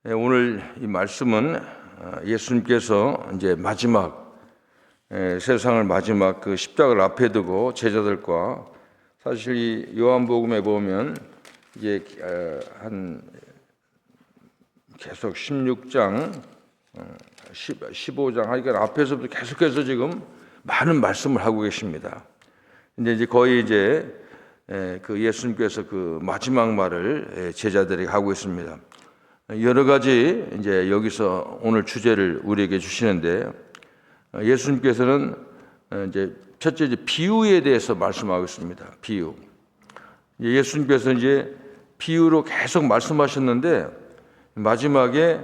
오늘 이 말씀은 예수님께서 이제 마지막 세상을 마지막 그 십자가를 앞에 두고 제자들과 사실 이 요한복음에 보면 이제 한 계속 16장, 15장 하니까 앞에서부터 계속해서 지금 많은 말씀을 하고 계십니다. 근데 이제 거의 이제 그 예수님께서 그 마지막 말을 제자들에게 하고 있습니다. 여러 가지 이제 여기서 오늘 주제를 우리에게 주시는데 예수님께서는 이제 첫째 이제 비유에 대해서 말씀하고 있습니다. 비유. 예수님께서 이제 비유로 계속 말씀하셨는데 마지막에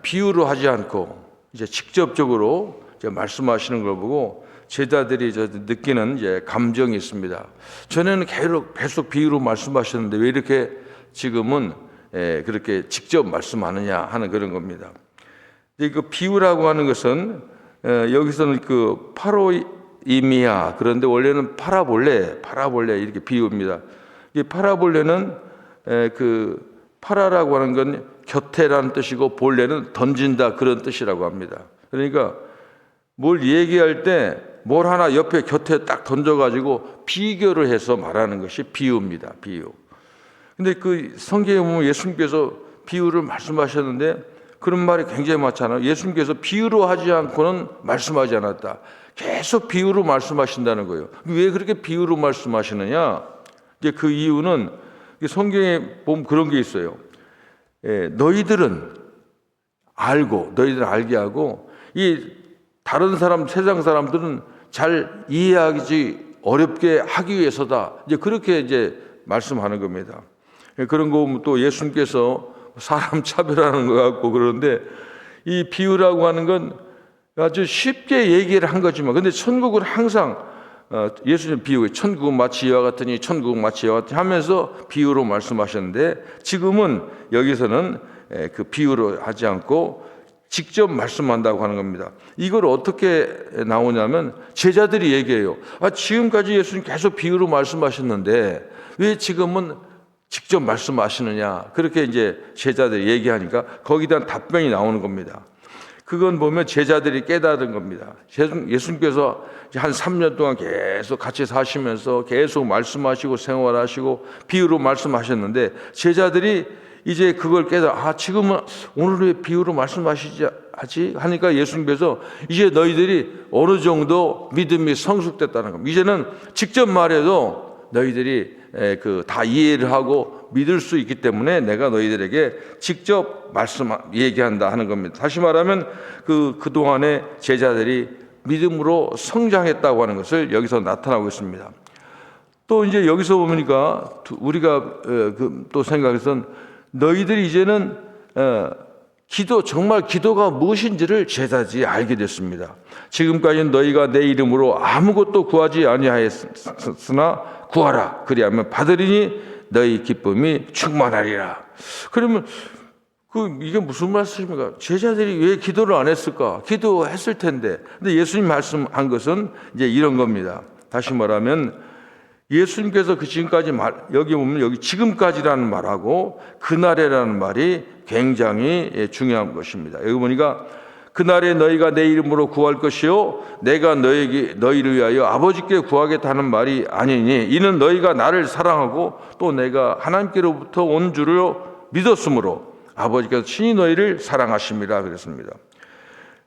비유로 하지 않고 이제 직접적으로 이제 말씀하시는 걸 보고 제자들이 느끼는 이제 감정이 있습니다. 전에는 계속 비유로 말씀하셨는데 왜 이렇게 지금은 그렇게 직접 말씀하느냐 하는 그런 겁니다. 그 비유라고 하는 것은 여기서는 그 파로이미아, 그런데 원래는 파라볼레 이렇게 비유입니다. 이 파라볼레는 그 파라라고 하는 건 곁에라는 뜻이고 볼레는 던진다 그런 뜻이라고 합니다. 그러니까 뭘 얘기할 때 뭘 하나 옆에 곁에 딱 던져가지고 비교를 해서 말하는 것이 비유입니다. 비유. 근데 그 성경에 보면 예수님께서 비유를 말씀하셨는데 그런 말이 굉장히 많잖아요. 예수님께서 비유로 하지 않고는 말씀하지 않았다. 계속 비유로 말씀하신다는 거예요. 왜 그렇게 비유로 말씀하시느냐? 이제 그 이유는 성경에 보면 그런 게 있어요. 너희들은 알게 하고 이 다른 사람, 세상 사람들은 잘 이해하기 어렵게 하기 위해서다. 이제 그렇게 이제 말씀하는 겁니다. 그런 거 보면 또 예수님께서 사람 차별하는 것 같고 그러는데 이 비유라고 하는 건 아주 쉽게 얘기를 한 거지만 근데 천국은 항상 예수님 비유에 천국은 마치 이와 같으니 천국은 마치 이와 같으니 하면서 비유로 말씀하셨는데 지금은 여기서는 그 비유로 하지 않고 직접 말씀한다고 하는 겁니다. 이걸 어떻게 나오냐면 제자들이 얘기해요. 지금까지 예수님 계속 비유로 말씀하셨는데 왜 지금은 직접 말씀하시느냐. 그렇게 이제 제자들이 얘기하니까 거기에 대한 답변이 나오는 겁니다. 그건 보면 제자들이 깨달은 겁니다. 예수님께서 한 3년 동안 계속 같이 사시면서 계속 말씀하시고 생활하시고 비유로 말씀하셨는데 제자들이 이제 그걸 지금은 오늘 왜 비유로 말씀하시지 하니까 예수님께서 이제 너희들이 어느 정도 믿음이 성숙됐다는 겁니다. 이제는 직접 말해도 너희들이 다 이해를 하고 믿을 수 있기 때문에 내가 너희들에게 직접 얘기한다 하는 겁니다. 다시 말하면 그동안에 제자들이 믿음으로 성장했다고 하는 것을 여기서 나타나고 있습니다. 또 이제 여기서 보니까 우리가 또 생각해서는 너희들이 이제는 정말 기도가 무엇인지를 제자들이 알게 됐습니다. 지금까지는 너희가 내 이름으로 아무것도 구하지 아니하였으나 구하라. 그리하면 받으리니 너희 기쁨이 충만하리라. 그러면 이게 무슨 말씀입니까? 제자들이 왜 기도를 안 했을까? 기도했을 텐데. 근데 예수님 말씀한 것은 이제 이런 겁니다. 다시 말하면 예수님께서 지금까지 여기 보면 여기 지금까지라는 말하고 그날에라는 말이 굉장히 중요한 것입니다. 여기 보니까 그날에 너희가 내 이름으로 구할 것이요 내가 너희를 위하여 아버지께 구하겠다는 말이 아니니 이는 너희가 나를 사랑하고 또 내가 하나님께로부터 온 줄을 믿었으므로 아버지께서 친히 너희를 사랑하심이라 그랬습니다.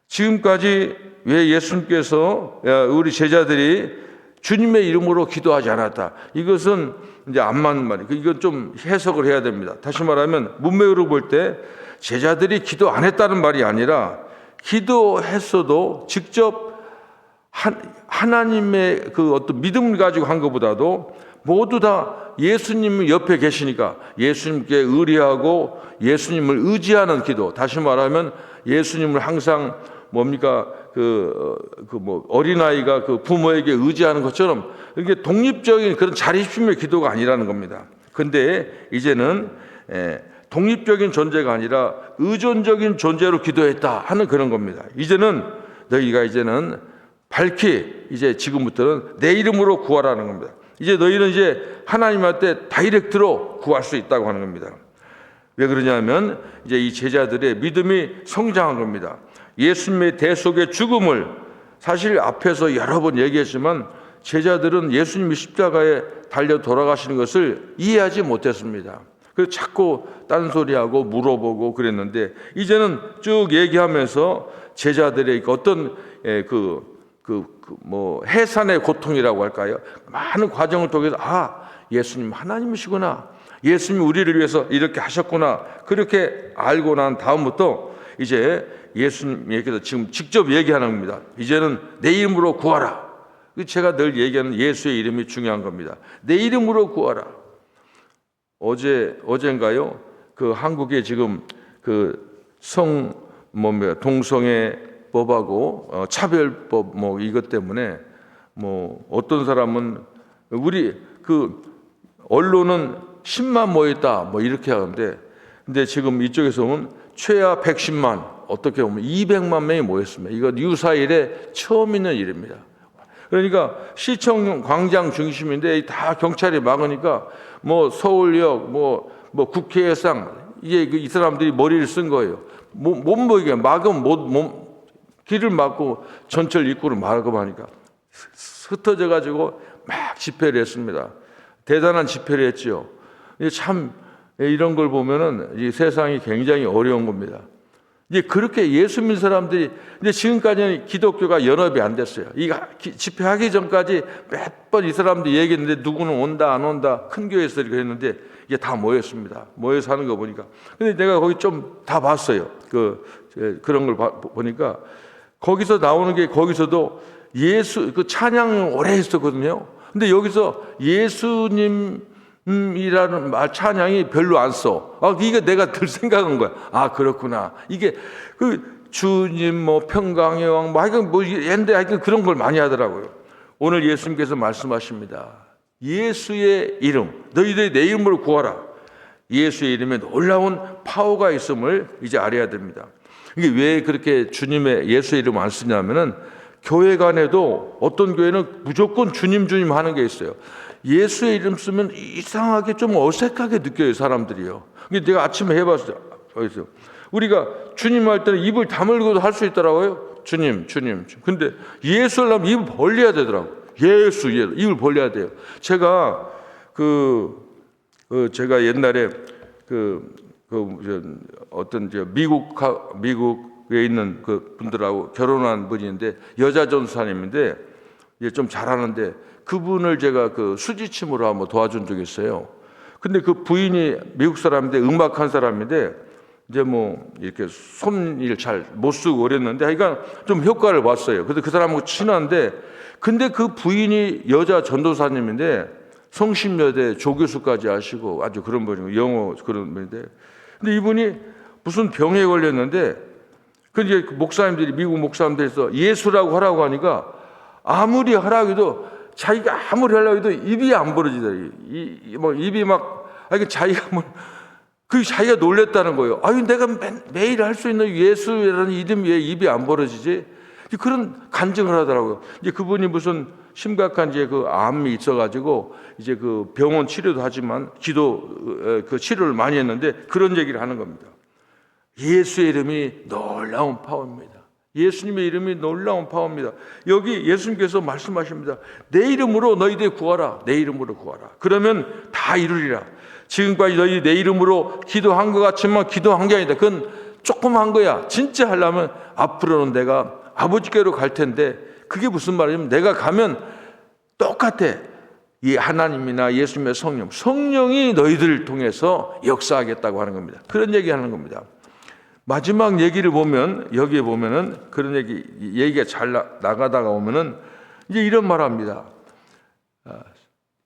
지금까지 왜 예수님께서 우리 제자들이 주님의 이름으로 기도하지 않았다. 이것은 이제 안 맞는 말이에요. 이건 좀 해석을 해야 됩니다. 다시 말하면 문맥으로 볼 때 제자들이 기도 안 했다는 말이 아니라 기도했어도 직접 하나님의 그 어떤 믿음을 가지고 한 것보다도 모두 다 예수님 옆에 계시니까 예수님께 의뢰하고 예수님을 의지하는 기도. 다시 말하면 예수님을 항상 어린아이가 그 부모에게 의지하는 것처럼 이게 독립적인 그런 자립심의 기도가 아니라는 겁니다. 근데 이제는 독립적인 존재가 아니라 의존적인 존재로 기도했다 하는 그런 겁니다. 너희가 이제는 밝히 이제 지금부터는 내 이름으로 구하라는 겁니다. 이제 너희는 이제 하나님한테 다이렉트로 구할 수 있다고 하는 겁니다. 왜 그러냐면 이제 이 제자들의 믿음이 성장한 겁니다. 예수님의 대속의 죽음을 사실 앞에서 여러 번 얘기했지만 제자들은 예수님이 십자가에 달려 돌아가시는 것을 이해하지 못했습니다. 그래서 자꾸 딴소리하고 물어보고 그랬는데 이제는 쭉 얘기하면서 제자들의 어떤 해산의 고통이라고 할까요? 많은 과정을 통해서 예수님 하나님이시구나. 예수님이 우리를 위해서 이렇게 하셨구나. 그렇게 알고 난 다음부터 이제 예수님께서 지금 직접 얘기하는 겁니다. 이제는 내 이름으로 구하라. 제가 늘 얘기하는 예수의 이름이 중요한 겁니다. 내 이름으로 구하라. 어젠가요? 그 한국에 지금 동성애법하고 차별법 이것 때문에 어떤 사람은 우리 언론은 10만 모였다 이렇게 하는데 근데 지금 이쪽에서 보면 최하 110만 어떻게 보면 200만 명이 모였습니다. 이거 뉴사일에 처음 있는 일입니다. 그러니까 시청 광장 중심인데 다 경찰이 막으니까 서울역 국회의상 이게 이 사람들이 머리를 쓴 거예요. 못 모이게 막으면 길을 막고 전철 입구를 막고 하니까 흩어져 가지고 막 집회를 했습니다. 대단한 집회를 했죠. 참 이런 걸 보면은 이 세상이 굉장히 어려운 겁니다. 이제 그렇게 예수 믿는 사람들이 이제 지금까지는 기독교가 연합이 안 됐어요. 이 집회하기 전까지 몇 번 이 사람들이 얘기했는데 누구는 온다 안 온다 큰 교회에서 이렇게 했는데 이게 다 모였습니다. 모여서 하는 거 보니까. 근데 내가 거기 좀 다 봤어요. 그런 걸 보니까 거기서 나오는 게 거기서도 찬양을 오래 했었거든요. 근데 여기서 예수님 이라는 말 찬양이 별로 안 써. 이게 내가 들 생각한 거야. 그렇구나. 이게 주님 평강의 왕 하여튼 그런 걸 많이 하더라고요. 오늘 예수님께서 말씀하십니다. 예수의 이름, 너희들이 내 이름으로 구하라. 예수의 이름에 놀라운 파워가 있음을 이제 알아야 됩니다. 이게 왜 그렇게 주님의 예수의 이름 안 쓰냐면은 교회 간에도 어떤 교회는 무조건 주님 하는 게 있어요. 예수의 이름 쓰면 이상하게 좀 어색하게 느껴요, 사람들이요. 근데 내가 아침에 해봤어요. 우리가 주님 할 때는 입을 다물고도 할 수 있더라고요. 주님. 근데 예수를 하면 입을 벌려야 되더라고요. 예수, 입을 벌려야 돼요. 제가 제가 옛날에 어떤 미국에 있는 분들하고 결혼한 분인데 여자 전사님인데 좀 잘하는데 그분을 제가 수지침으로 한번 도와준 적이 있어요. 근데 그 부인이 미국 사람인데 음악한 사람인데 이제 이렇게 손일 잘 못 쓰고 그랬는데 하여간 좀 효과를 봤어요. 그래서 그 사람하고 친한데 근데 그 부인이 여자 전도사님인데 성심여대 조교수까지 하시고 아주 그런 분이고 영어 그런 분인데 근데 이분이 무슨 병에 걸렸는데 근데 목사님들이 미국 목사님들에서 예수라고 하라고 하니까 아무리 하라고 해도 자기가 아무리 하려고 해도 입이 안 벌어지더라고요. 입이 자기가 자기가 놀랬다는 거예요. 내가 매일 할 수 있는 예수라는 이름이 왜 입이 안 벌어지지? 그런 간증을 하더라고요. 이제 그분이 무슨 심각한 암이 있어가지고 이제 병원 치료도 하지만 치료를 많이 했는데 그런 얘기를 하는 겁니다. 예수의 이름이 놀라운 파워입니다. 예수님의 이름이 놀라운 파워입니다. 여기 예수님께서 말씀하십니다. 내 이름으로 너희들 구하라. 내 이름으로 구하라. 그러면 다 이루리라. 지금까지 너희 내 이름으로 기도한 것 같지만 기도한 게 아니다. 그건 조금 한 거야. 진짜 하려면 앞으로는 내가 아버지께로 갈 텐데 그게 무슨 말이냐면 내가 가면 똑같아. 이 하나님이나 예수님의 성령이 너희들을 통해서 역사하겠다고 하는 겁니다. 그런 얘기하는 겁니다. 마지막 얘기를 보면 여기에 보면은 그런 얘기가 잘 나가다가 오면은 이제 이런 말합니다.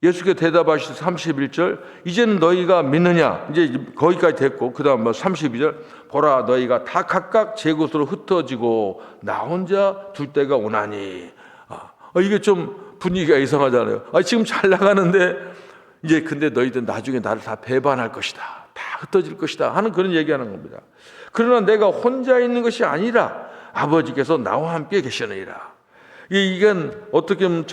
예수께서 대답하시되 31절 이제는 너희가 믿느냐 이제 거기까지 됐고 그 다음 32절 보라 너희가 다 각각 제 곳으로 흩어지고 나 혼자 둘 때가 오나니 이게 좀 분위기가 이상하잖아요. 지금 잘 나가는데 이제 근데 너희들 나중에 나를 다 배반할 것이다. 다 흩어질 것이다 하는 그런 얘기하는 겁니다. 그러나 내가 혼자 있는 것이 아니라 아버지께서 나와 함께 계시느니라. 이건 어떻게 보면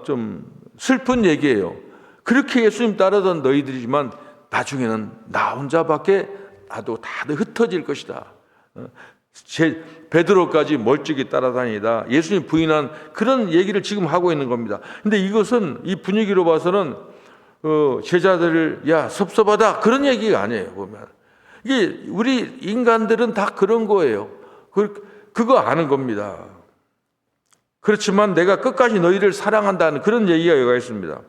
좀 슬픈 얘기예요. 그렇게 예수님 따르던 너희들이지만 나중에는 나 혼자밖에 나도 다들 흩어질 것이다. 베드로까지 멀찍이 따라다니다 예수님 부인한 그런 얘기를 지금 하고 있는 겁니다. 근데 이것은 이 분위기로 봐서는 제자들을 야 섭섭하다 그런 얘기가 아니에요. 보면 이게 우리 인간들은 다 그런 거예요. 그거 아는 겁니다. 그렇지만 내가 끝까지 너희를 사랑한다는 그런 얘기가 여기가 있습니다.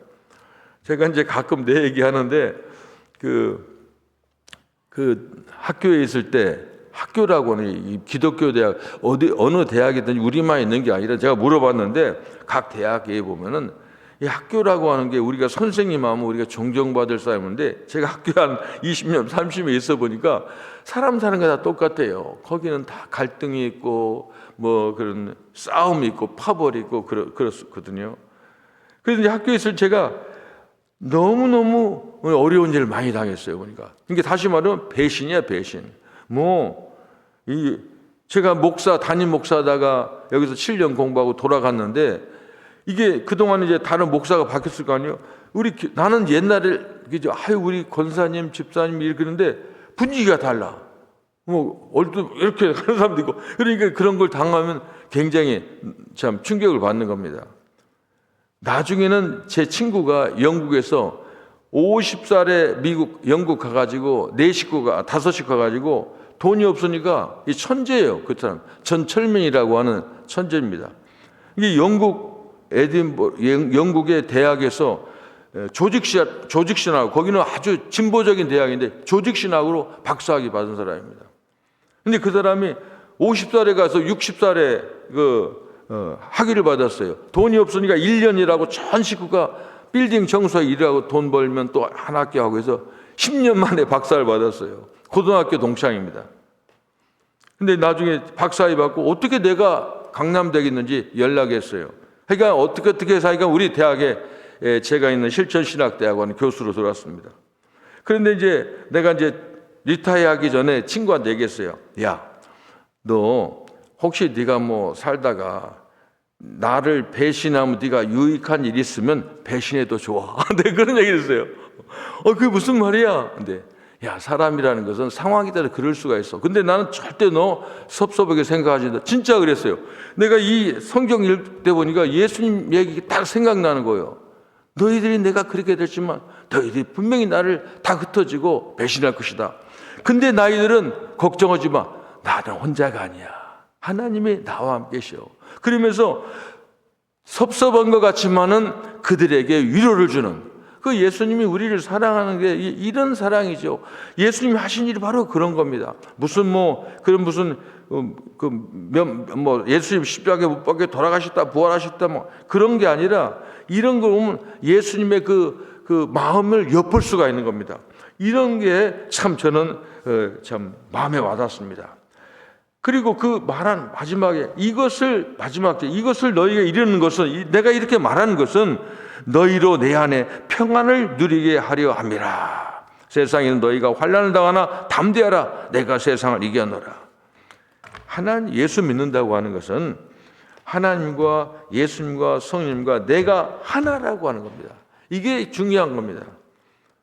제가 이제 가끔 내 얘기하는데 그 학교에 있을 때 학교라고는 이 기독교 대학 어느 대학이든지 우리만 있는 게 아니라 제가 물어봤는데 각 대학에 보면은 이 학교라고 하는 게 우리가 선생님 하면 우리가 존경받을 사람인데 제가 학교 한 20년 30년 있어 보니까 사람 사는 게 다 똑같아요. 거기는 다 갈등이 있고 뭐 그런 싸움이 있고 파벌이 있고 그렇거든요. 그래서 이제 학교에 있을 제가 너무너무 어려운 일을 많이 당했어요. 보니까 이게 다시 말하면 배신이야 배신. 제가 담임 목사다가 여기서 7년 공부하고 돌아갔는데 이게 그동안 이제 다른 목사가 바뀌었을 거 아니에요. 나는 옛날에 우리 권사님, 집사님 이렇게 그러는데 분위기가 달라. 이렇게 하는 사람도 있고. 그러니까 그런 걸 당하면 굉장히 참 충격을 받는 겁니다. 나중에는 제 친구가 영국에서 50살에 영국 가가지고 5식구 가가지고 돈이 없으니까 이 천재예요. 그 사람 전철민이라고 하는 천재입니다. 이게 영국의 대학에서 조직신학, 거기는 아주 진보적인 대학인데 조직신학으로 박사학위 받은 사람입니다. 근데 그 사람이 50살에 가서 60살에 학위를 받았어요. 돈이 없으니까 1년 일하고 전 식구가 빌딩 청소에 일하고 돈 벌면 또 한 학기 하고 해서 10년 만에 박사를 받았어요. 고등학교 동창입니다. 근데 나중에 박사학위 받고 어떻게 내가 강남되겠는지 연락했어요. 그러니까 어떻게 해서 하니까 우리 대학에 제가 있는 실천신학대학원 교수로 들어왔습니다. 그런데 이제 내가 리타이어 하기 전에 친구한테 얘기했어요. 야, 너 혹시 네가 뭐 살다가 나를 배신하면 네가 유익한 일 있으면 배신해도 좋아. 네, 그런 얘기를 했어요. 그게 무슨 말이야? 근데 야, 사람이라는 것은 상황에 따라 그럴 수가 있어. 근데 나는 절대 너 섭섭하게 생각하지 않는다. 진짜 그랬어요. 내가 이 성경 읽을 때 보니까 예수님 얘기 딱 생각나는 거예요. 너희들이 내가 그렇게 됐지만 너희들이 분명히 나를 다 흩어지고 배신할 것이다. 근데 너희들은 걱정하지 마. 나는 혼자가 아니야. 하나님이 나와 함께 계셔. 그러면서 섭섭한 것 같지만은 그들에게 위로를 주는 그 예수님이 우리를 사랑하는 게 이런 사랑이죠. 예수님이 하신 일이 바로 그런 겁니다. 예수님 십자가에 못 박혀 돌아가셨다 부활하셨다 그런 게 아니라 이런 거 보면 예수님의 그 마음을 엿볼 수가 있는 겁니다. 이런 게 참 저는 참 마음에 와닿습니다. 그리고 그 말한 마지막에 이것을 너희가 이루는 것은 내가 이렇게 말하는 것은 너희로 내 안에 평안을 누리게 하려 함이라. 세상에는 너희가 환난을 당하나 담대하라. 내가 세상을 이겨노라. 예수 믿는다고 하는 것은 하나님과 예수님과 성령님과 내가 하나라고 하는 겁니다. 이게 중요한 겁니다.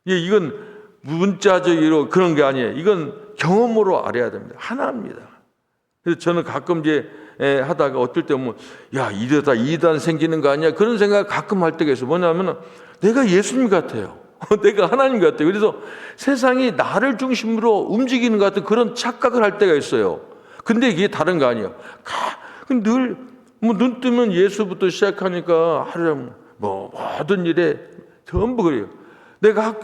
이건 문자적으로 그런 게 아니에요. 이건 경험으로 알아야 됩니다. 하나입니다. 그래서 저는 가끔 하다가 어떨 때 보면 이러다 이단 생기는 거 아니야? 그런 생각을 가끔 할 때가 있어요. 뭐냐면 내가 예수님 같아요. 내가 하나님 같아요. 그래서 세상이 나를 중심으로 움직이는 것 같은 그런 착각을 할 때가 있어요. 근데 이게 다른 거 아니에요. 늘 눈 뜨면 예수부터 시작하니까 하루에 모든 일에 전부 그래요. 내가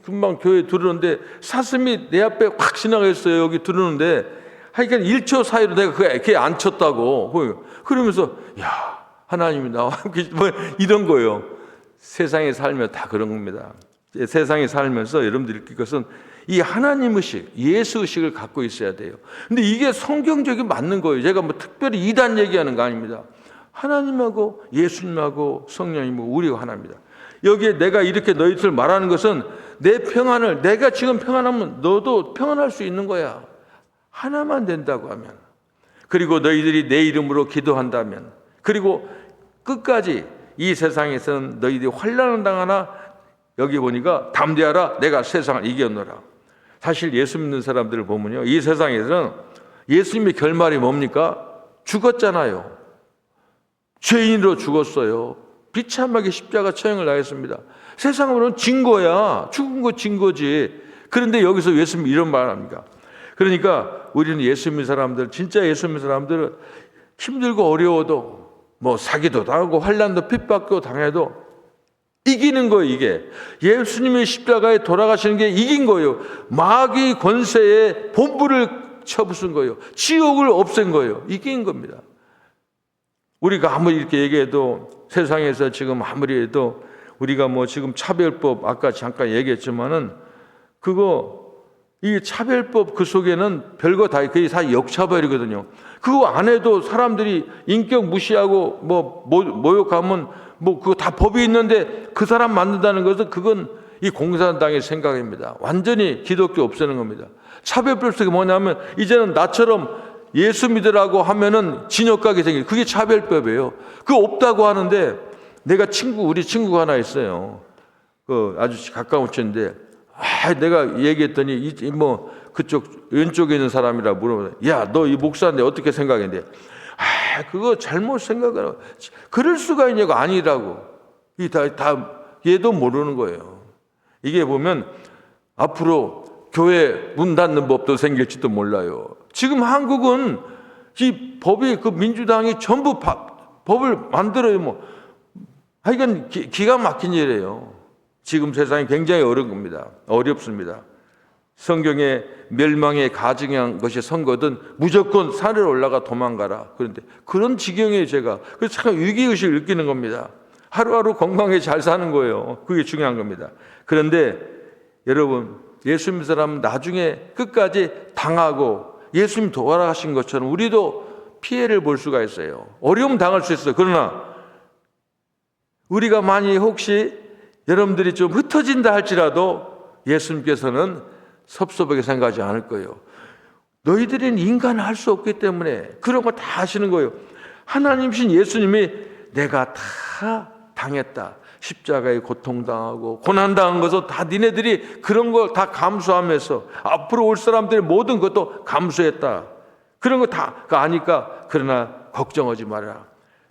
금방 교회 들어오는데 사슴이 내 앞에 확 지나갔어요. 여기 들어오는데 하여간 1초 사이로 내가 그게 안 쳤다고. 그러면서 하나님이 나와 함께 이런 거예요. 세상에 살면 다 그런 겁니다. 세상에 살면서 여러분들이 느낄 것은 이 하나님 의식, 예수 의식을 갖고 있어야 돼요. 근데 이게 성경적이 맞는 거예요. 제가 특별히 이단 얘기하는 거 아닙니다. 하나님하고 예수님하고 성령님하고 우리가 하나입니다. 여기에 내가 이렇게 너희들 말하는 것은 내 평안을 내가 지금 평안하면 너도 평안할 수 있는 거야. 하나만 된다고 하면, 그리고 너희들이 내 이름으로 기도한다면, 그리고 끝까지 이 세상에서는 너희들이 환난을 당하나 여기 보니까 담대하라 내가 세상을 이겼노라. 사실 예수 믿는 사람들을 보면요, 이 세상에서는 예수님의 결말이 뭡니까? 죽었잖아요. 죄인으로 죽었어요. 비참하게 십자가 처형을 당했습니다. 세상으로는 진 거야. 죽은 거 진 거지. 그런데 여기서 예수님이 이런 말을 합니다. 그러니까 우리는 예수 믿는 사람들, 진짜 예수 믿는 사람들은 힘들고 어려워도 뭐 사기도 당하고 환난도 핍박도 당해도 이기는 거예요. 이게 예수님의 십자가에 돌아가시는 게 이긴 거예요. 마귀 권세의 본부를 쳐부순 거예요. 지옥을 없앤 거예요. 이긴 겁니다. 우리가 아무리 이렇게 얘기해도 세상에서 지금 아무리 해도 우리가 뭐 지금 차별법 아까 잠깐 얘기했지만은 이 차별법 그 속에는 별거 다 그게 다 역차별이거든요. 그거 안 해도 사람들이 인격 무시하고 뭐 모욕하면 뭐 그거 다 법이 있는데 그 사람 만든다는 것은 그건 이 공산당의 생각입니다. 완전히 기독교 없애는 겁니다. 차별법 속에 뭐냐면 이제는 나처럼 예수 믿으라고 하면은 징역 가게 생긴 그게 차별법이에요. 그거 없다고 하는데 우리 친구가 하나 있어요. 그 아주 가까운 친구인데 내가 얘기했더니 뭐 그쪽 왼쪽에 있는 사람이라 물어보면 야, 너 이 목사인데 어떻게 생각했는데 그거 잘못 생각하라. 그럴 수가 있냐고. 아니라고. 이 다 얘도 모르는 거예요. 이게 보면 앞으로 교회 문 닫는 법도 생길지도 몰라요. 지금 한국은 이 법이 그 민주당이 전부 법을 만들어요. 뭐 하여간 기가 막힌 일이에요. 지금 세상이 굉장히 어려운 겁니다. 어렵습니다. 성경에 멸망에 가증한 것이 선거든 무조건 산에 올라가 도망가라. 그런데 그런 지경이에요. 제가 그래서 참 위기의식을 느끼는 겁니다. 하루하루 건강하게 잘 사는 거예요. 그게 중요한 겁니다. 그런데 여러분, 예수 믿는 사람은 나중에 끝까지 당하고 예수님 돌아가신 것처럼 우리도 피해를 볼 수가 있어요. 어려움 당할 수 있어요. 그러나 우리가 만약 혹시 여러분들이 좀 흩어진다 할지라도 예수님께서는 섭섭하게 생각하지 않을 거예요. 너희들은 인간을 할 수 없기 때문에 그런 거 다 하시는 거예요. 하나님이신 예수님이 내가 다 당했다. 십자가에 고통당하고 고난당한 것을 다 니네들이 그런 걸 다 감수하면서 앞으로 올 사람들의 모든 것도 감수했다. 그런 거 다 아니까 그러나 걱정하지 마라.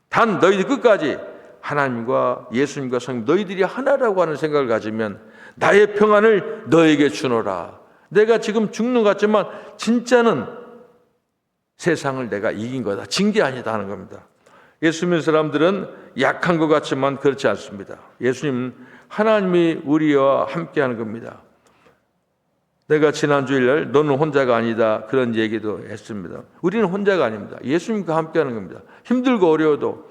단 너희들 끝까지 하나님과 예수님과 성령 너희들이 하나라고 하는 생각을 가지면 나의 평안을 너에게 주노라. 내가 지금 죽는 것 같지만 진짜는 세상을 내가 이긴 거다. 진 게 아니다 하는 겁니다. 예수 믿는 사람들은 약한 것 같지만 그렇지 않습니다. 예수님은 하나님이 우리와 함께하는 겁니다. 내가 지난 주일날 너는 혼자가 아니다 그런 얘기도 했습니다. 우리는 혼자가 아닙니다. 예수님과 함께하는 겁니다. 힘들고 어려워도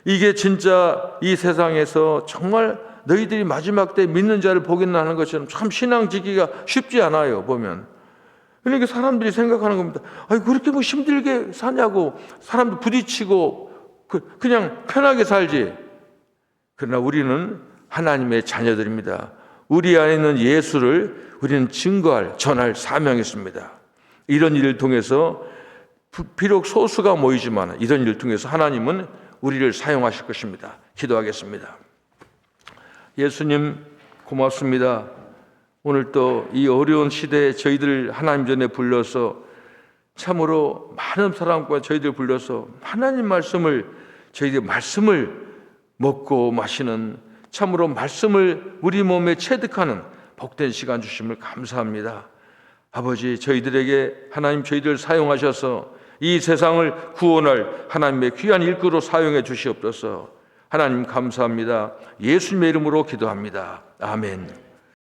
이게 진짜 이 세상에서 정말 너희들이 마지막 때 믿는 자를 보겠나 하는 것처럼 참 신앙 지키기가 쉽지 않아요. 보면 그러니까 사람들이 생각하는 겁니다. 아니 그렇게 뭐 힘들게 사냐고. 사람도 부딪히고 그냥 편하게 살지. 그러나 우리는 하나님의 자녀들입니다. 우리 안에 있는 예수를 우리는 증거할, 전할 사명이 있습니다. 이런 일을 통해서 비록 소수가 모이지만 이런 일을 통해서 하나님은 우리를 사용하실 것입니다. 기도하겠습니다. 예수님 고맙습니다. 오늘 또 이 어려운 시대에 저희들 하나님 전에 불러서 참으로 많은 사람과 저희들 불러서 하나님 저희들 말씀을 먹고 마시는 참으로 말씀을 우리 몸에 체득하는 복된 시간 주심을 감사합니다. 아버지 저희들에게 하나님 저희들 사용하셔서 이 세상을 구원할 하나님의 귀한 일꾼으로 사용해 주시옵소서. 하나님 감사합니다. 예수님의 이름으로 기도합니다. 아멘.